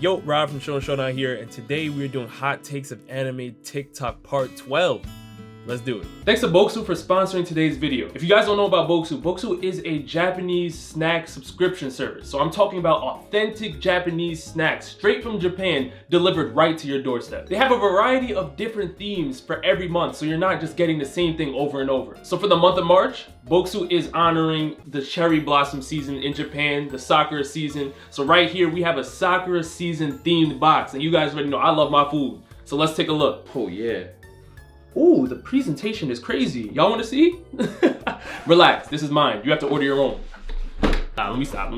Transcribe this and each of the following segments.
Yo, Rob from Showdown here, and today we're doing hot takes of anime TikTok part 12. Let's do it. Thanks to Bokusu for sponsoring today's video. If you guys don't know about Bokusu, Bokusu is a Japanese snack subscription service. So I'm talking about authentic Japanese snacks straight from Japan delivered right to your doorstep. They have a variety of different themes for every month, so you're not just getting the same thing over and over. So for the month of March, Bokusu is honoring the cherry blossom season in Japan, the sakura season. So right here we have a sakura season themed box, and you guys already know I love my food. So let's take a look. Oh yeah. Ooh, the presentation is crazy. Y'all want to see? Relax, this is mine. You have to order your own. Let me stop.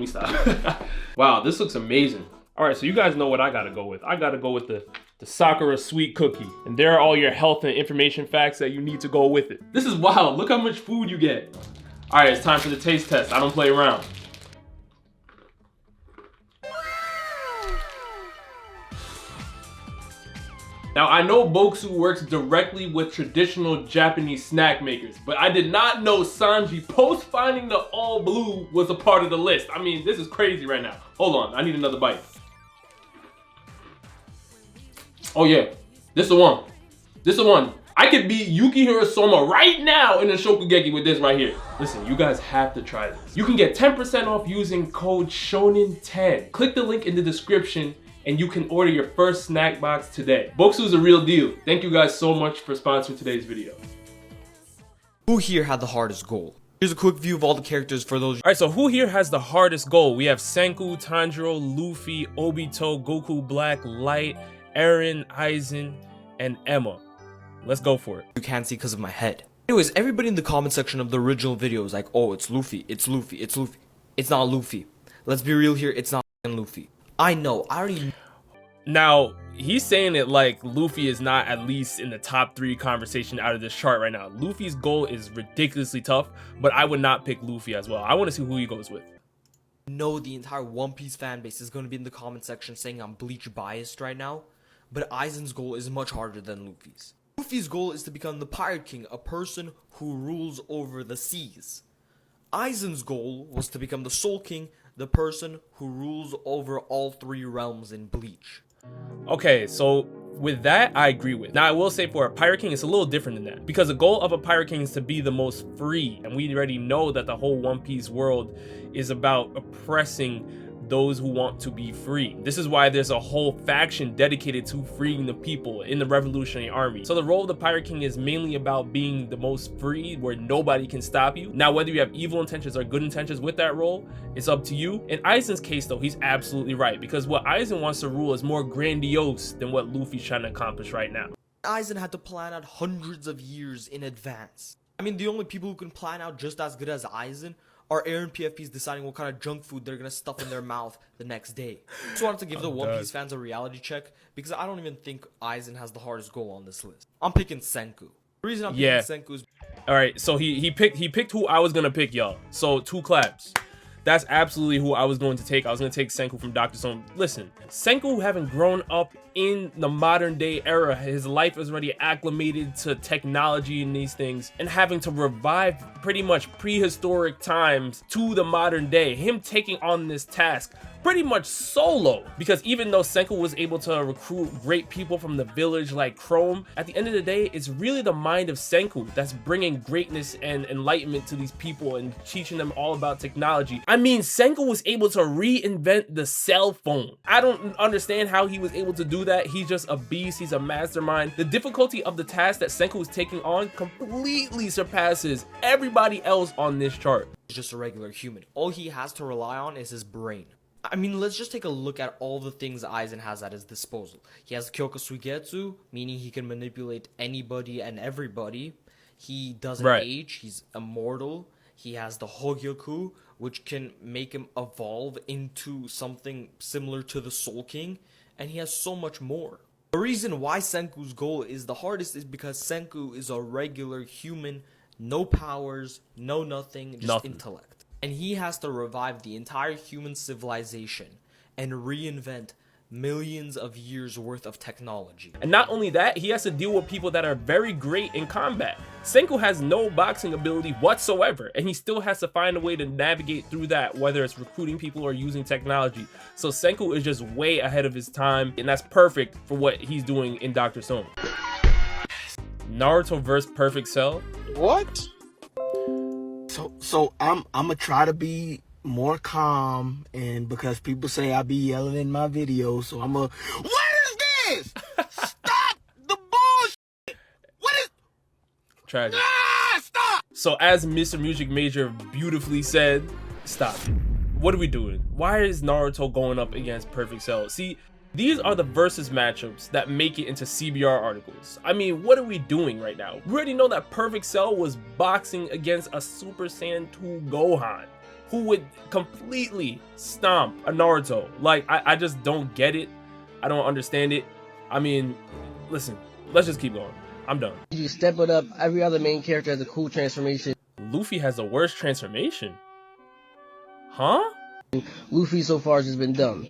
Wow, this looks amazing. All right, so you guys know what I gotta go with. I gotta go with the Sakura sweet cookie. And there are all your health and information facts that you need to go with it. This is wild, look how much food you get. All right, it's time for the taste test. I don't play around. Now, I know Bokusu works directly with traditional Japanese snack makers, but I did not know Sanji, post finding the all blue, was a part of the list. I mean, this is crazy right now. Hold on, I need another bite. Oh yeah, this is the one. This is the one. I could be Yukihiro Soma right now in the Shokugeki with this right here. Listen, you guys have to try this. You can get 10% off using code SHONEN10. Click the link in the description and you can order your first snack box today. Bokusu is a real deal. Thank you guys so much for sponsoring today's video. Who here had the hardest goal? Here's a quick view of all the characters for those. Alright, so who here has the hardest goal? We have Senku, Tanjiro, Luffy, Obito, Goku Black, Light, Eren, Aizen, and Emma. Let's go for it. You can't see because of my head. Anyways, everybody in the comment section of the original video is like, oh, it's Luffy, it's Luffy, it's Luffy. It's not Luffy. Let's be real here, it's not Luffy. I know, I already know. Now, he's saying it like Luffy is not at least in the top 3 conversation out of this chart right now. Luffy's goal is ridiculously tough, but I would not pick Luffy as well. I want to see who he goes with. No, the entire One Piece fan base is going to be in the comment section saying I'm Bleach biased right now, but Aizen's goal is much harder than Luffy's. Luffy's goal is to become the Pirate King, a person who rules over the seas. Aizen's goal was to become the Soul King, the person who rules over all 3 realms in Bleach. Okay, so with that, I agree with. Now, I will say for a Pirate King, it's a little different than that. Because the goal of a Pirate King is to be the most free. And we already know that the whole One Piece world is about oppressing those who want to be free. This is why there's a whole faction dedicated to freeing the people in the Revolutionary Army. So the role of the Pirate King is mainly about being the most free, where nobody can stop you. Now, whether you have evil intentions or good intentions with that role, it's up to you. In Aizen's case though, he's absolutely right, because what Aizen wants to rule is more grandiose than what Luffy's trying to accomplish right now. Aizen had to plan out hundreds of years in advance. I mean, the only people who can plan out just as good as Aizen are Aaron PFPs deciding what kind of junk food they're gonna stuff in their mouth the next day. Just wanted to give the One Piece fans a reality check, because I don't even think Aizen has the hardest goal on this list. I'm picking Senku. The reason I'm picking Senku is... Alright, so he picked who I was gonna pick, y'all. So 2 claps. That's absolutely who I was going to take. I was going to take Senku from Dr. Stone. Listen, Senku, having grown up in the modern day era, his life is already acclimated to technology and these things, and having to revive pretty much prehistoric times to the modern day. Him taking on this task pretty much solo, because even though Senku was able to recruit great people from the village like Chrome, at the end of the day, it's really the mind of Senku that's bringing greatness and enlightenment to these people and teaching them all about technology. I mean, Senku was able to reinvent the cell phone. I don't understand how he was able to do that. He's just a beast. He's a mastermind. The difficulty of the task that Senku is taking on completely surpasses everybody else on this chart. He's just a regular human. All he has to rely on is his brain. I mean, let's just take a look at all the things Aizen has at his disposal. He has Kyoka Suigetsu, meaning he can manipulate anybody and everybody. He doesn't age, he's immortal. He has the Hogyoku, which can make him evolve into something similar to the Soul King. And he has so much more. The reason why Senku's goal is the hardest is because Senku is a regular human, no powers, no nothing, just intellect. And he has to revive the entire human civilization and reinvent millions of years worth of technology. And not only that, he has to deal with people that are very great in combat. Senku has no boxing ability whatsoever, and he still has to find a way to navigate through that, whether it's recruiting people or using technology. So Senku is just way ahead of his time, and that's perfect for what he's doing in Dr. Stone. Naruto vs. Perfect Cell. What? So I'm gonna try to be more calm, and because people say I be yelling in my videos, so I'm what is this? Stop the bullshit! What is tragic? Stop! So as Mr. Music Major beautifully said, stop it. What are we doing? Why is Naruto going up against Perfect Cell? See, these are the versus matchups that make it into CBR articles. I mean, what are we doing right now? We already know that Perfect Cell was boxing against a Super Saiyan 2 Gohan, who would completely stomp a Naruto. Like, I just don't get it. I don't understand it. I mean, listen, let's just keep going. I'm done. You step it up. Every other main character has a cool transformation. Luffy has the worst transformation. Huh? Luffy so far has just been dumb.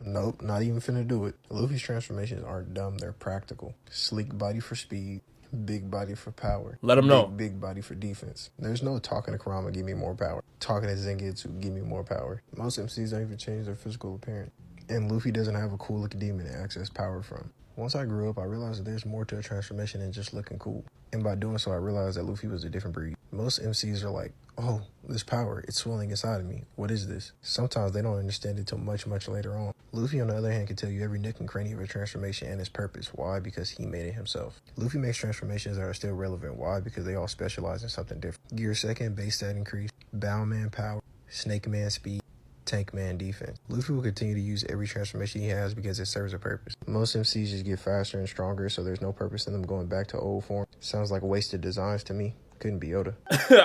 Nope, not even finna do it. Luffy's transformations aren't dumb, they're practical. Sleek body for speed, big body for power. Let him know. Big body for defense. There's no talking to Kurama, give me more power. Talking to Zangetsu, give me more power. Most MCs don't even change their physical appearance. And Luffy doesn't have a cool looking demon to access power from. Once I grew up, I realized that there's more to a transformation than just looking cool. And by doing so, I realized that Luffy was a different breed. Most MCs are like, oh, this power, it's swelling inside of me. What is this? Sometimes they don't understand it till much, much later on. Luffy, on the other hand, can tell you every nook and cranny of a transformation and its purpose. Why? Because he made it himself. Luffy makes transformations that are still relevant. Why? Because they all specialize in something different. Gear second, base stat increase, Bound Man power, Snake Man speed, Tank Man defense. Luffy will continue to use every transformation he has because it serves a purpose. Most MCs just get faster and stronger, so there's no purpose in them going back to old form. Sounds like wasted designs to me. Couldn't be Oda.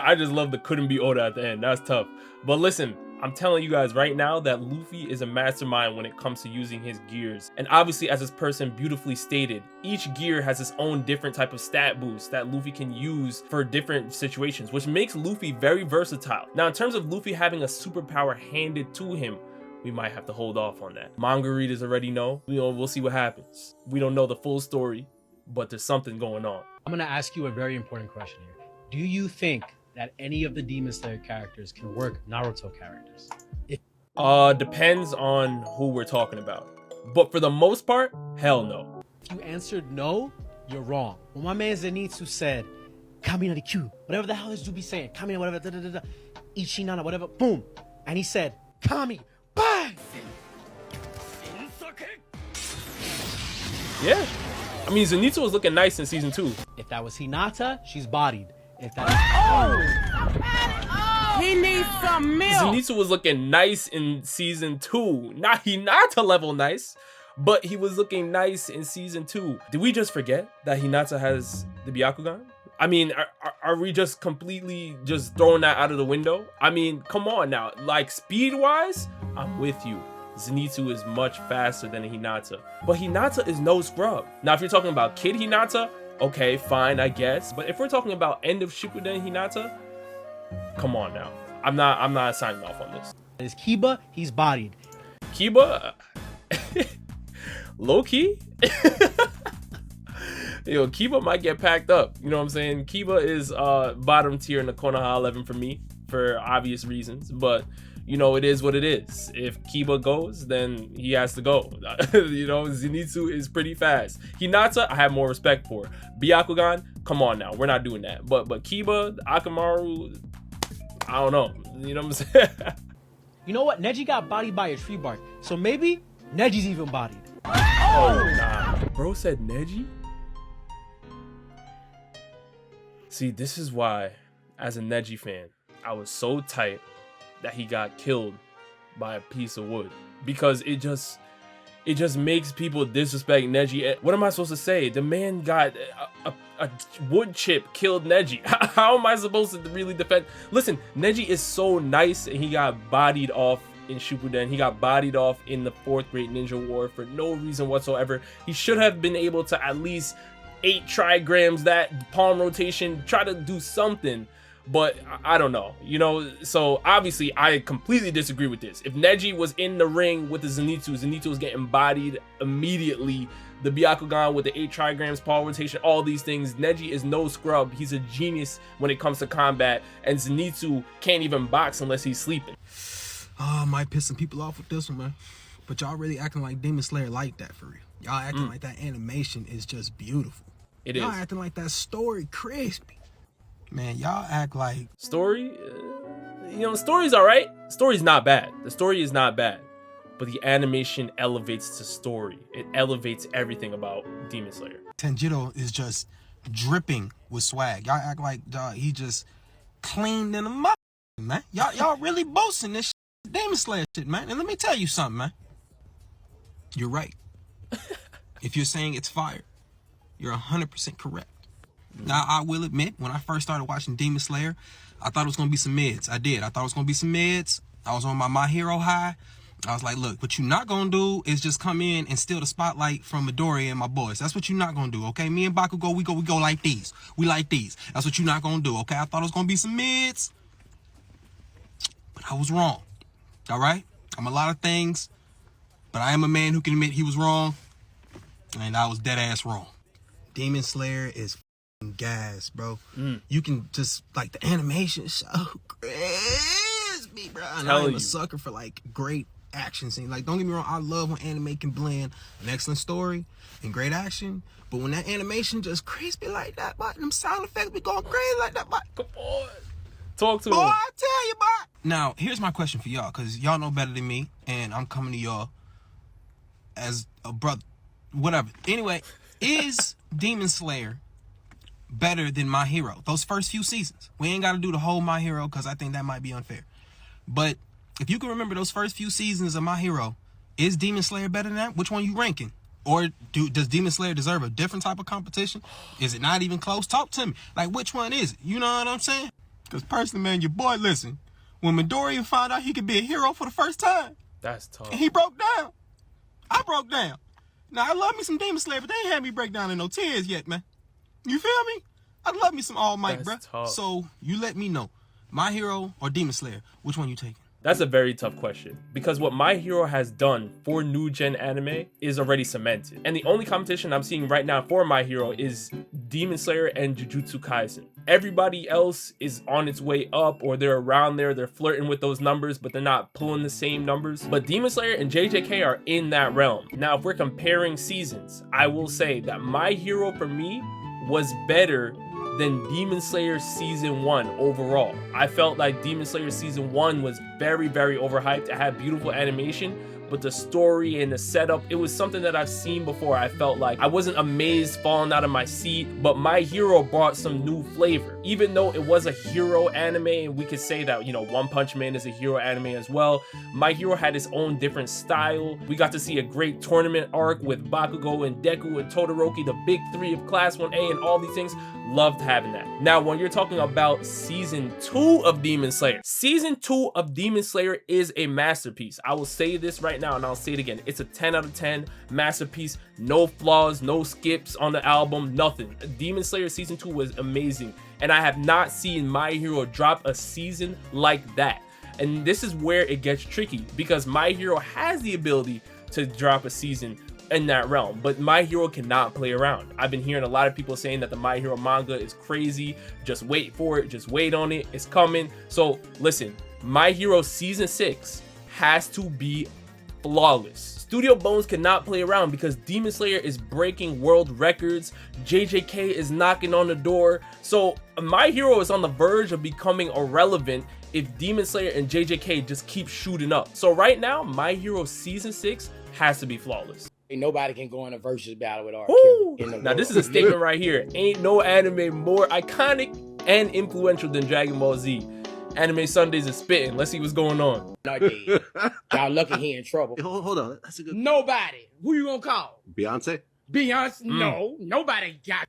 I just love the couldn't be Oda at the end. That's tough. But listen, I'm telling you guys right now that Luffy is a mastermind when it comes to using his gears. And obviously, as this person beautifully stated, each gear has its own different type of stat boost that Luffy can use for different situations, which makes Luffy very versatile. Now, in terms of Luffy having a superpower handed to him, we might have to hold off on that. Manga readers already know. We'll see what happens. We don't know the full story, but there's something going on. I'm gonna ask you a very important question here. Do you think that any of the Demon Slayer characters can work Naruto characters? Depends on who we're talking about. But for the most part, hell no. If you answered no, you're wrong. When my man Zenitsu said, Kami no Q, whatever the hell this dude be saying, Kami no whatever, Ichinana, whatever, boom. And he said, Kami, bang! Yeah. I mean, Zenitsu was looking nice in season 2. If that was Hinata, she's bodied. If that He needs some milk. Zenitsu was looking nice in season 2. Not Hinata level nice, but he was looking nice in season 2. Did we just forget that Hinata has the Byakugan? I mean, are we just completely just throwing that out of the window? I mean, come on now. Like, speed-wise, I'm with you. Zenitsu is much faster than Hinata. But Hinata is no scrub. Now, if you're talking about Kid Hinata, okay, fine, I guess. But if we're talking about end of Shippuden Hinata, come on now. I'm not signing off on this. is Kiba, he's bodied. Kiba? Low key? Yo, Kiba might get packed up. You know what I'm saying? Kiba is bottom tier in the Konoha 11 for me, for obvious reasons. But, you know, it is what it is. If Kiba goes, then he has to go. You know, Zenitsu is pretty fast. Hinata, I have more respect for. Byakugan, come on now. We're not doing that. But Kiba, Akamaru, I don't know. You know what I'm saying? You know what? Neji got bodied by a tree bark. So maybe Neji's even bodied. Oh, nah. Bro said Neji? See, this is why, as a Neji fan, I was so tight that he got killed by a piece of wood. Because it just makes people disrespect Neji. What am I supposed to say? The man got a wood chip killed Neji. How am I supposed to really defend? Listen, Neji is so nice, and he got bodied off in Shippuden. He got bodied off in the 4th Great Ninja War for no reason whatsoever. He should have been able to at least 8 trigrams that palm rotation, try to do something. But I don't know, you know. So obviously I completely disagree with this. If Neji was in the ring with the Zenitsu was getting bodied immediately. The Byakugan with the 8 trigrams, power rotation, all these things. Neji is no scrub. He's a genius when it comes to combat, and Zenitsu can't even box unless he's sleeping. Oh, I might piss some people off with this one, man. But y'all really acting like Demon Slayer like that for real. Y'all acting like that animation is just beautiful. Y'all acting like that story crispy. Man, y'all act like... Story? You know, story's alright. Story's not bad. The story is not bad. But the animation elevates the story. It elevates everything about Demon Slayer. Tanjiro is just dripping with swag. Y'all act like he just cleaned in a mother, man. Y'all really boasting this Demon Slayer shit, man. And let me tell you something, man. You're right. If you're saying it's fire, you're 100% correct. Now, I will admit, when I first started watching Demon Slayer, I thought it was going to be some mids. I did. I thought it was going to be some mids. I was on my Hero high. I was like, look, what you're not going to do is just come in and steal the spotlight from Midoriya and my boys. That's what you're not going to do, okay? Me and Bakugo, we go like these. We like these. That's what you're not going to do, okay? I thought it was going to be some mids, but I was wrong, all right? I'm a lot of things, but I am a man who can admit he was wrong, and I was dead ass wrong. Demon Slayer is gas, bro. You can just, like, the animation is so crispy, bro. And I'm a sucker for, like, great action scene. Like, don't get me wrong, I love when anime can blend an excellent story and great action, but when that animation just crispy like that, but them sound effects be going crazy like that, but come on, talk to boy, him. I tell you, boy. Now, here's my question for y'all, because y'all know better than me, and I'm coming to y'all as a brother, whatever. Anyway, is Demon Slayer better than My Hero? Those first few seasons. We ain't got to do the whole My Hero, because I think that might be unfair. But if you can remember those first few seasons of My Hero, is Demon Slayer better than that? Which one you ranking? Or does Demon Slayer deserve a different type of competition? Is it not even close? Talk to me. Like, which one is it? You know what I'm saying? Because personally, man, your boy, listen, when Midoriya found out he could be a hero for the first time, that's tough. And he broke down. I broke down. Now, I love me some Demon Slayer, but they ain't had me break down in no tears yet, man. You feel me? I love me some All Might, bruh. Tough. So, you let me know. My Hero or Demon Slayer? Which one you taking? That's a very tough question, because what My Hero has done for new gen anime is already cemented. And the only competition I'm seeing right now for My Hero is Demon Slayer and Jujutsu Kaisen. Everybody else is on its way up, or they're around there, they're flirting with those numbers, but they're not pulling the same numbers. But Demon Slayer and JJK are in that realm. Now, if we're comparing seasons, I will say that My Hero for me was better than Demon Slayer Season 1 overall. I felt like Demon Slayer Season 1 was very, very overhyped. It had beautiful animation, but the story and the setup, it was something that I've seen before. I felt like I wasn't amazed, falling out of my seat, but My Hero brought some new flavor. Even though it was a hero anime, and we could say that, you know, One Punch Man is a hero anime as well, My Hero had its own different style. We got to see a great tournament arc with Bakugo and Deku and Todoroki, the big three of Class 1A and all these things. Loved having that. Now, when you're talking about Season 2 of Demon Slayer, Season 2 of Demon Slayer is a masterpiece. I will say this right now, and I'll say it again. It's a 10 out of 10 masterpiece. No flaws, no skips on the album, nothing. Demon Slayer Season 2 was amazing, and I have not seen My Hero drop a season like that. And this is where it gets tricky, because My Hero has the ability to drop a season in that realm, but My Hero cannot play around. I've been hearing a lot of people saying that the My Hero manga is crazy. Just wait for it, just wait on it, it's coming. So listen, My Hero Season 6 has to be flawless. Studio Bones cannot play around, because Demon Slayer is breaking world records. JJK is knocking on the door. So My Hero is on the verge of becoming irrelevant if Demon Slayer and JJK just keep shooting up. So right now, My Hero Season 6 has to be flawless. Ain't nobody can go in a versus battle with R. Kelly. Now this is a statement right here. Ain't no anime more iconic and influential than Dragon Ball Z. Anime Sundays is spitting. Let's see what's going on. Y'all lucky he in trouble. Hold on. That's a good... Nobody. Who you gonna call? Beyonce? Beyonce? No. Nobody got...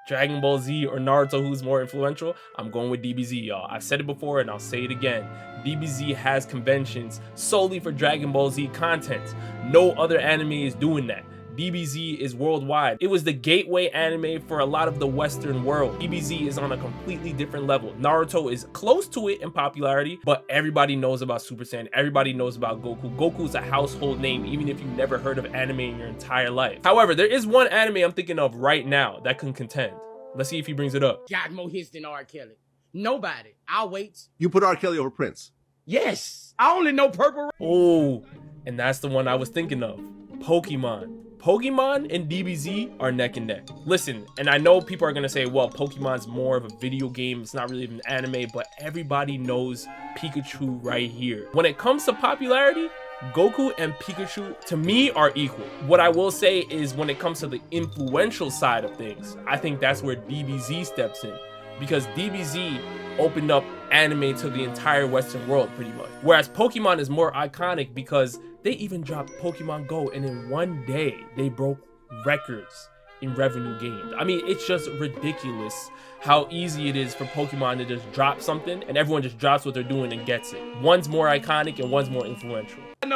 Dragon Ball Z or Naruto, who's more influential? I'm going with DBZ, y'all. I've said it before and I'll say it again. DBZ has conventions solely for Dragon Ball Z content. No other anime is doing that. DBZ is worldwide. It was the gateway anime for a lot of the Western world. DBZ is on a completely different level. Naruto is close to it in popularity, but everybody knows about Super Saiyan. Everybody knows about Goku. Goku is a household name, even if you've never heard of anime in your entire life. However, there is one anime I'm thinking of right now that can contend. Let's see if he brings it up. Got more hits than R. Kelly. Nobody. I'll wait. You put R. Kelly over Prince. Yes. I only know Purple Rain. Oh, and that's the one I was thinking of. Pokemon. Pokemon and DBZ are neck and neck. Listen, and I know people are gonna say, well, Pokemon's more of a video game, it's not really an anime, but everybody knows Pikachu right here. When it comes to popularity, Goku and Pikachu, to me, are equal. What I will say is when it comes to the influential side of things, I think that's where DBZ steps in, because DBZ opened up anime to the entire Western world pretty much. Whereas Pokemon is more iconic because they even dropped Pokemon Go, and in one day they broke records in revenue gained. I mean, it's just ridiculous how easy it is for Pokemon to just drop something and everyone just drops what they're doing and gets it. One's more iconic and one's more influential. I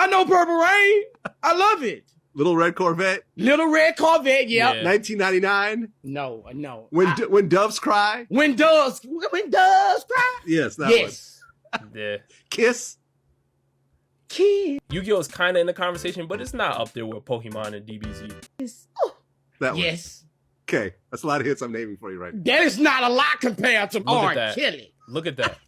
know Purple Rain. I love it. Little Red Corvette. Little Red Corvette, yeah. 1999. No. When Doves Cry. When doves cry. Yes, that Yes. Yeah. Kiss. Yu-Gi-Oh! Is kind of in the conversation, but it's not up there with Pokemon and DBZ. That one. Yes. Okay, that's a lot of hits I'm naming for you right now. That is not a lot compared to Look R. at that. Kelly. Look at that.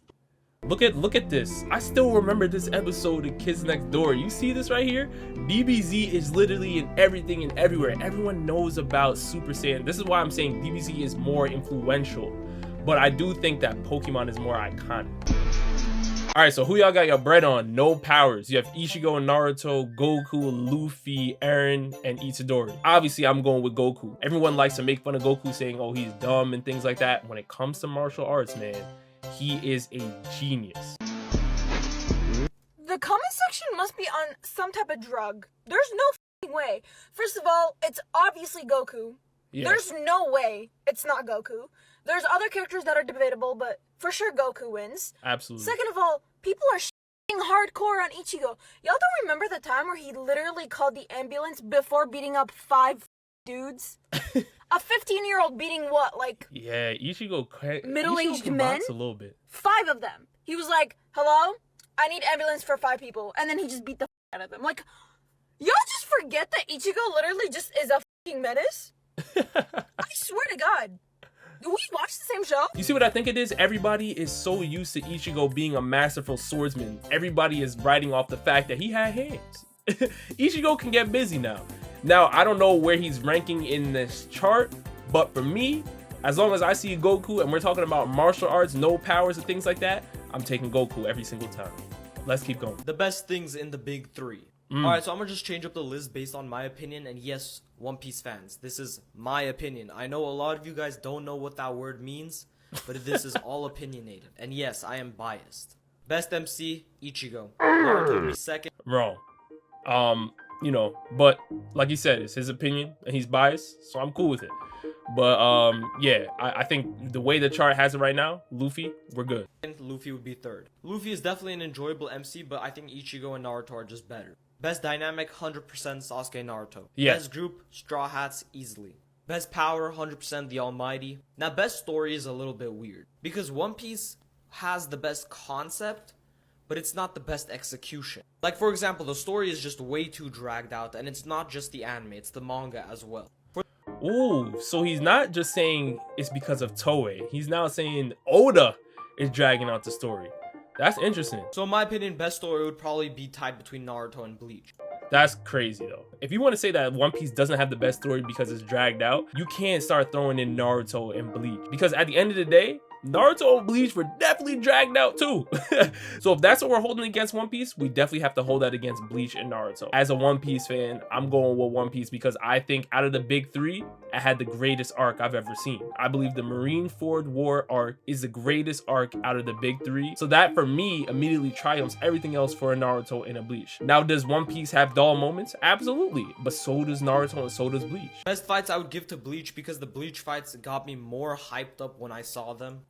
Look at this. I still remember this episode of Kids Next Door. You see this right here? DBZ is literally in everything and everywhere. Everyone knows about Super Saiyan. This is why I'm saying DBZ is more influential. But I do think that Pokemon is more iconic. Alright, so who y'all got your bread on? No powers. You have Ichigo and Naruto, Goku, Luffy, Eren, and Itadori. Obviously, I'm going with Goku. Everyone likes to make fun of Goku saying, oh, he's dumb and things like that. When it comes to martial arts, man, he is a genius. The comment section must be on some type of drug. There's no f***ing way. First of all, it's obviously Goku. Yeah. There's no way it's not Goku. There's other characters that are debatable, but for sure Goku wins. Absolutely. Second of all, people are shitting hardcore on Ichigo. Y'all don't remember the time where he literally called the ambulance before beating up 5 dudes? A 15-year-old beating what, like... Yeah, Ichigo middle-aged can men? box a little bit. 5 of them. He was like, hello? I need ambulance for 5 people. And then he just beat the out of them. Like, y'all just forget that Ichigo literally just is a f***ing menace? I swear to God. Do we watch the same show? You see what I think it is? Everybody is so used to Ichigo being a masterful swordsman. Everybody is writing off the fact that he had hands. Ichigo can get busy now. Now, I don't know where he's ranking in this chart, but for me, as long as I see Goku and we're talking about martial arts, no powers and things like that, I'm taking Goku every single time. Let's keep going. The best things in the big 3. Alright, so I'm gonna just change up the list based on my opinion, and yes, One Piece fans, this is my opinion. I know a lot of you guys don't know what that word means, but this is all opinionated. And yes, I am biased. Best MC, Ichigo. Naruto would be second. Wrong. You know, but like you said, it's his opinion and he's biased, so I'm cool with it. But yeah, I think the way the chart has it right now, Luffy, we're good. And Luffy would be third. Luffy is definitely an enjoyable MC, but I think Ichigo and Naruto are just better. Best dynamic, 100% Sasuke and Naruto. Yeah. Best group, Straw Hats, easily. Best power, 100% the Almighty. Now, best story is a little bit weird, because One Piece has the best concept, but it's not the best execution. Like, for example, the story is just way too dragged out, and it's not just the anime, it's the manga as well. Ooh, so he's not just saying it's because of Toei. He's now saying Oda is dragging out the story. That's interesting. So in my opinion, best story would probably be tied between Naruto and Bleach. That's crazy though. If you want to say that One Piece doesn't have the best story because it's dragged out, you can't start throwing in Naruto and Bleach. Because at the end of the day, Naruto and Bleach were definitely dragged out too. So if that's what we're holding against One Piece, we definitely have to hold that against Bleach and Naruto. As a One Piece fan, I'm going with One Piece because I think out of the big 3, it had the greatest arc I've ever seen. I believe the Marineford War arc is the greatest arc out of the big 3. So that for me immediately triumphs everything else for a Naruto and a Bleach. Now, does One Piece have dull moments? Absolutely. But so does Naruto and so does Bleach. Best fights I would give to Bleach because the Bleach fights got me more hyped up when I saw them.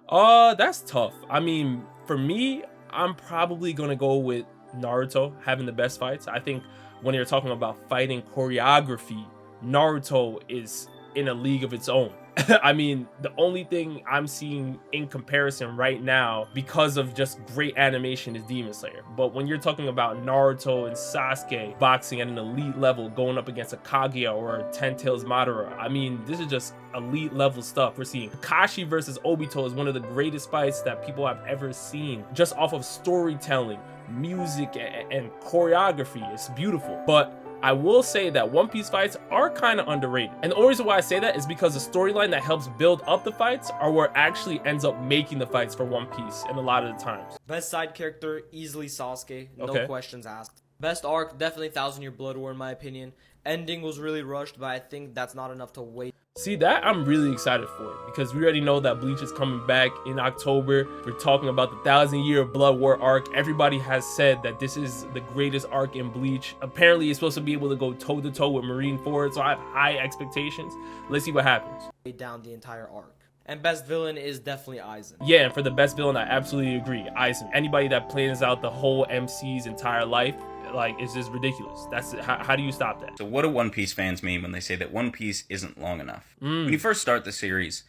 That's tough. I mean, for me, I'm probably gonna go with Naruto having the best fights. I think when you're talking about fighting choreography, Naruto is in a league of its own. I mean, the only thing I'm seeing in comparison right now because of just great animation is Demon Slayer. But when you're talking about Naruto and Sasuke boxing at an elite level, going up against a Kaguya or a Ten Tails Madara, I mean, this is just elite level stuff we're seeing. Kakashi versus Obito is one of the greatest fights that people have ever seen, just off of storytelling, music, and choreography. It's beautiful. But I will say that One Piece fights are kind of underrated. And the only reason why I say that is because the storyline that helps build up the fights are what actually ends up making the fights for One Piece in a lot of the times. Best side character, easily Sasuke. No Okay. questions asked. Best arc, definitely 1,000 Year Blood War in my opinion. Ending was really rushed, but I think that's not enough to wait. See, that I'm really excited for because we already know that Bleach is coming back in October. We're talking about the 1,000-Year Blood War arc. Everybody has said that this is the greatest arc in Bleach. Apparently, it's supposed to be able to go toe-to-toe with Marineford, so I have high expectations. Let's see what happens. Down the entire arc. And best villain is definitely Aizen. Yeah, and for the best villain, I absolutely agree. Aizen. Anybody that plans out the whole MC's entire life, like, it's just ridiculous. That's how do you stop that? So what do One Piece fans mean when they say that One Piece isn't long enough? When you first start the series,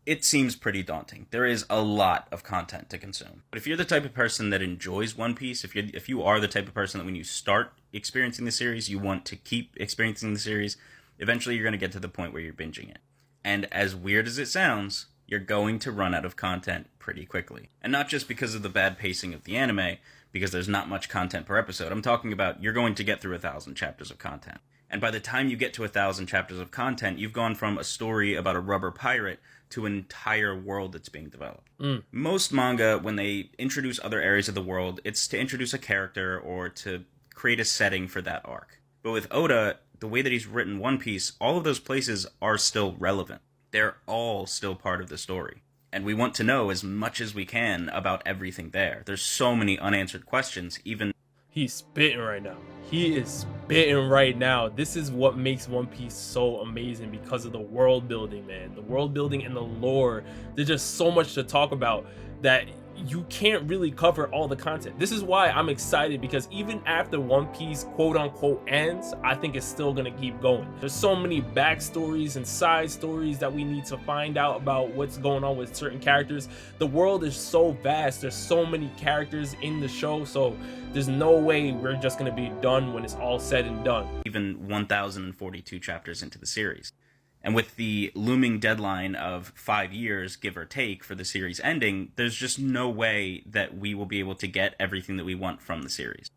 it seems pretty daunting. There is a lot of content to consume. But if you're the type of person that enjoys One Piece, if you are the type of person that when you start experiencing the series, you want to keep experiencing the series, eventually you're going to get to the point where you're binging it. And as weird as it sounds, you're going to run out of content pretty quickly. And not just because of the bad pacing of the anime, because there's not much content per episode. I'm talking about you're going to get through 1,000 chapters of content. And by the time you get to 1,000 chapters of content, you've gone from a story about a rubber pirate to an entire world that's being developed. Most manga, when they introduce other areas of the world, it's to introduce a character or to create a setting for that arc. But with Oda, the way that he's written One Piece, all of those places are still relevant. They're all still part of the story. And we want to know as much as we can about everything there. There's so many unanswered questions, even... He's spitting right now. He is spitting right now. This is what makes One Piece so amazing because of the world building, man. The world building and the lore. There's just so much to talk about that you can't really cover all the content. This is why I'm excited, because even after One Piece quote unquote ends, I think it's still gonna keep going. There's so many backstories and side stories that we need to find out about what's going on with certain characters. The world is so vast. There's so many characters in the show, so there's no way we're just gonna be done when it's all said and done. Even 1,042 chapters into the series. And with the looming deadline of 5 years, give or take, for the series ending, there's just no way that we will be able to get everything that we want from the series.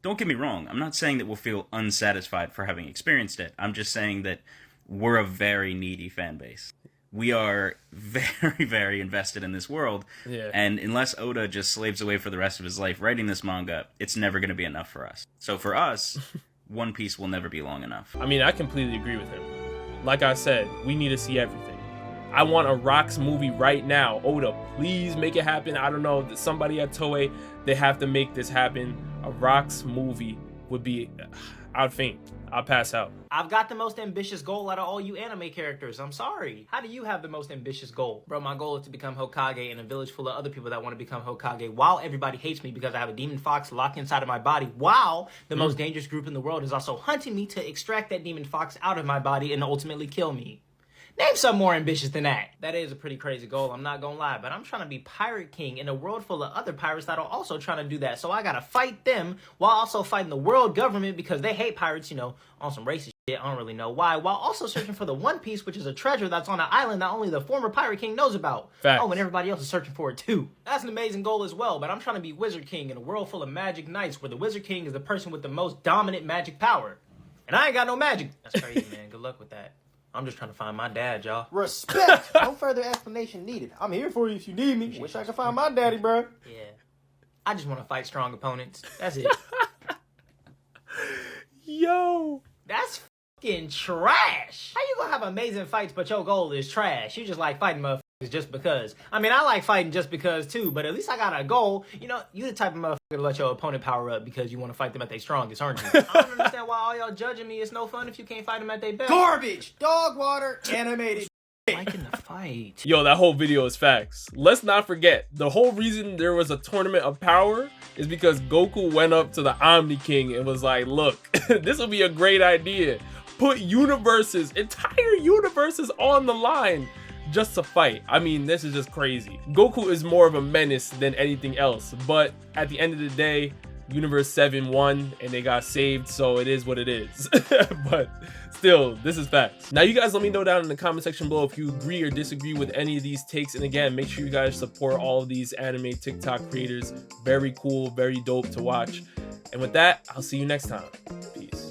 Don't get me wrong, I'm not saying that we'll feel unsatisfied for having experienced it. I'm just saying that we're a very needy fan base. We are very, very invested in this world, and unless Oda just slaves away for the rest of his life writing this manga, it's never going to be enough for us. So for us, One Piece will never be long enough. I mean, I completely agree with him. Like I said, we need to see everything. I want a Rocks movie right now. Oda, please make it happen. I don't know, somebody at Toei, they have to make this happen. A Rocks movie would be, I'd faint. I'll pass out. I've got the most ambitious goal out of all you anime characters. I'm sorry. How do you have the most ambitious goal? Bro, my goal is to become Hokage in a village full of other people that want to become Hokage while everybody hates me because I have a demon fox locked inside of my body, while the most dangerous group in the world is also hunting me to extract that demon fox out of my body and ultimately kill me. Name something more ambitious than that. That is a pretty crazy goal, I'm not gonna lie, but I'm trying to be Pirate King in a world full of other pirates that are also trying to do that. So I gotta fight them while also fighting the world government because they hate pirates, you know, on some racist shit. I don't really know why. While also searching for the One Piece, which is a treasure that's on an island that only the former Pirate King knows about. Facts. Oh, and everybody else is searching for it too. That's an amazing goal as well, but I'm trying to be Wizard King in a world full of magic knights where the Wizard King is the person with the most dominant magic power. And I ain't got no magic. That's crazy, man. Good luck with that. I'm just trying to find my dad, y'all. Respect. No further explanation needed. I'm here for you if you need me. Wish I could find my daddy, bro. Yeah. I just want to fight strong opponents. That's it. Yo. That's fucking trash. How you gonna have amazing fights, but your goal is trash? You just like fighting motherfuckers just because. I mean, I like fighting just because too, but at least I got a goal. You know, you the type of motherfucker to let your opponent power up because you want to fight them at their strongest, aren't you? I don't understand why all y'all judging me. It's no fun if you can't fight them at their best. Garbage. Dog water. Animated. liking the fight. Yo, that whole video is facts. Let's not forget, the whole reason there was a tournament of power is because Goku went up to the Omni King and was like, look, this will be a great idea. Put universes, entire universes on the line just to fight. I mean, this is just crazy. Goku is more of a menace than anything else, but at the end of the day, Universe 7 won and they got saved, so it is what it is. But still, this is facts. Now you guys let me know down in the comment section below if you agree or disagree with any of these takes, and again, make sure you guys support all of these anime TikTok creators. Very cool, very dope to watch. And with that, I'll see you next time. Peace.